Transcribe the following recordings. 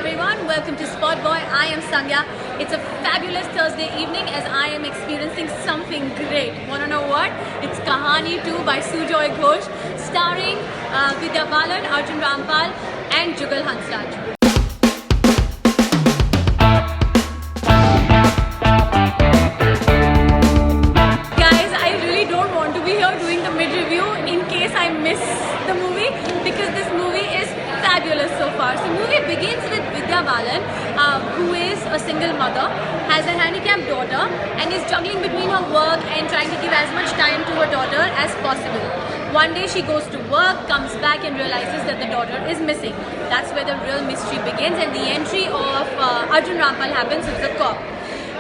everyone, welcome to Spot Boy. I am Sangya. It's a fabulous Thursday evening as I am experiencing something great. Wanna know what? It's Kahani 2 by Sujoy Ghosh, starring Vidya Balan, Arjun Rampal and Jugal Hansraj. Guys, I really don't want to be here doing the mid-review in case I miss the movie because this movie is fabulous so far. So movie begins with Vidya Balan, who is a single mother, has a handicapped daughter and is juggling between her work and trying to give as much time to her daughter as possible. One day she goes to work, comes back and realizes that the daughter is missing. That's where the real mystery begins and the entry of Arjun Rampal happens as a cop.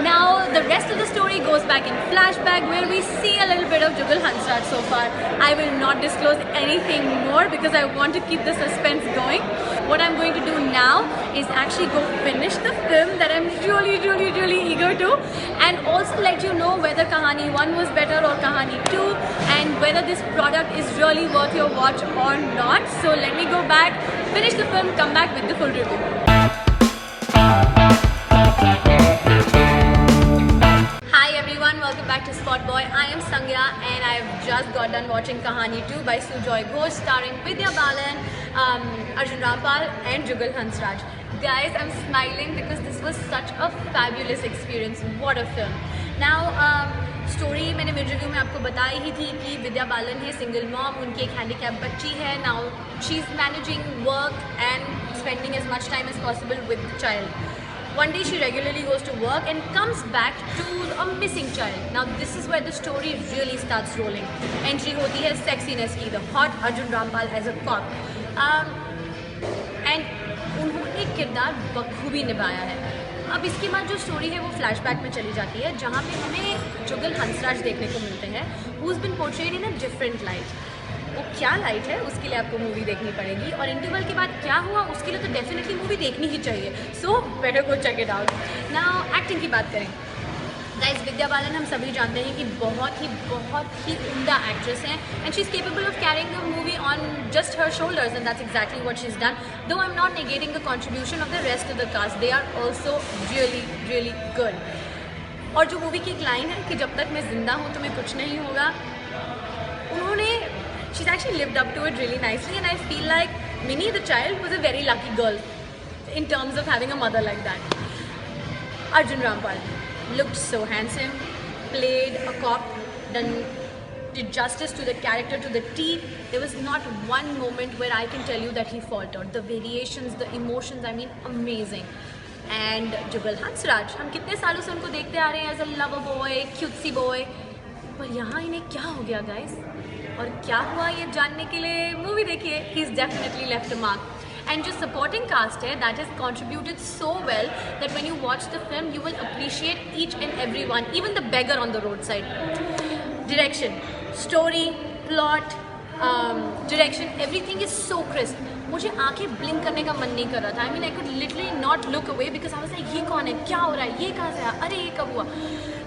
Now the rest of the story goes back in flashback where we see a little bit of Jugal Hansraj so far. I will not disclose anything more because I want to keep the suspense going. What I'm going to do now is actually go finish the film that I'm really eager to, and also let you know whether Kahani 1 was better or Kahani 2 and whether this product is really worth your watch or not. So let me go back, finish the film, come back with the full review. Welcome back to Spot Boy. I am Sangya and I have just got done watching Kahani 2 by Sujoy Ghosh starring Vidya Balan, Arjun Rampal and Jugal Hansraj. Guys, I'm smiling because this was such a fabulous experience. What a film. Now, story मैंने mid review में आपको बताई ही थी कि विद्या बालन है single mom, उनकी एक handicapped बच्ची है. Now she's managing work and spending as much time as possible with the child. One day she regularly goes to work and comes back to a missing child. Now this is where the story really starts rolling. Entry होती है sexiness की, the hot Arjun Rampal as a cop. And उन्होंने किरदार बखूबी निभाया है. अब इसके बाद जो स्टोरी है वो फ्लैशबैक में चली जाती है जहाँ पे हमें जुगल हंसराज देखने को मिलते हैं who's been portrayed in a different light. वो क्या लाइट है उसके लिए आपको मूवी देखनी पड़ेगी और इंटरवल के बाद क्या हुआ उसके लिए तो डेफिनेटली मूवी देखनी ही चाहिए. So better go check it out. Now acting की बात करें. गाइस, विद्या बालन हम सभी जानते हैं कि बहुत ही उम्दा एक्ट्रेस हैं and she is capable of carrying the movie on just her shoulders and that's exactly what she is done. Though I am not negating the contribution of the rest of the cast. They are also really good. और जो movie की एक line है कि जब तक मैं जिंदा हूँ तुम्हें कुछ नहीं होगा, उन्होंने she's actually lived up to it really nicely and I feel like Minnie the child was a very lucky girl in terms of having a mother like that. Arjun Rampal looked so handsome, played a cop, did justice to the character to the T. There was not one moment where I can tell you that he faltered. The variations, the emotions, I mean amazing. And Jugal Hansraj, हम कितने सालों से उनको देखते आ रहे हैं as a lover boy, cutesy boy, पर यहाँ इन्हें क्या हो गया guys? और क्या हुआ ये जानने के लिए मूवी देखिए. He's definitely left a mark. And जो supporting cast है that has contributed so well that when you watch the film you will appreciate each and every one, even the beggar on the roadside. Direction, story, plot, direction, everything is so crisp. मुझे आंखें blink करने का मन नहीं कर रहा था. I mean I could literally not look away because I was like ये कौन है, क्या हो रहा है, ये कहाँ से आया, अरे ये कब हुआ.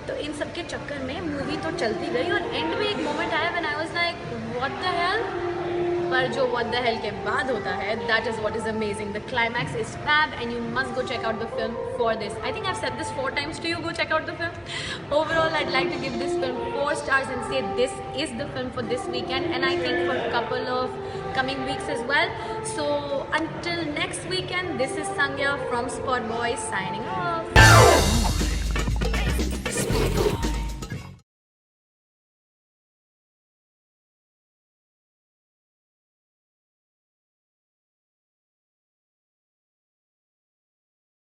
तो इन सब के चक्कर में मूवी तो चलती गई और एंड में एक मोमेंट आया when I was like what the hell. पर जो व्हाट द हेल के बाद होता है that is what is amazing. The climax is fab and you must go check out the film for this. I think I have said this 4 times to you. Go check out the film. Overall, I'd like to give this film 4 stars and say this is the film for this weekend and I think for a couple of coming weeks as well. So until next weekend, this is Sangya from Spot Boy signing off.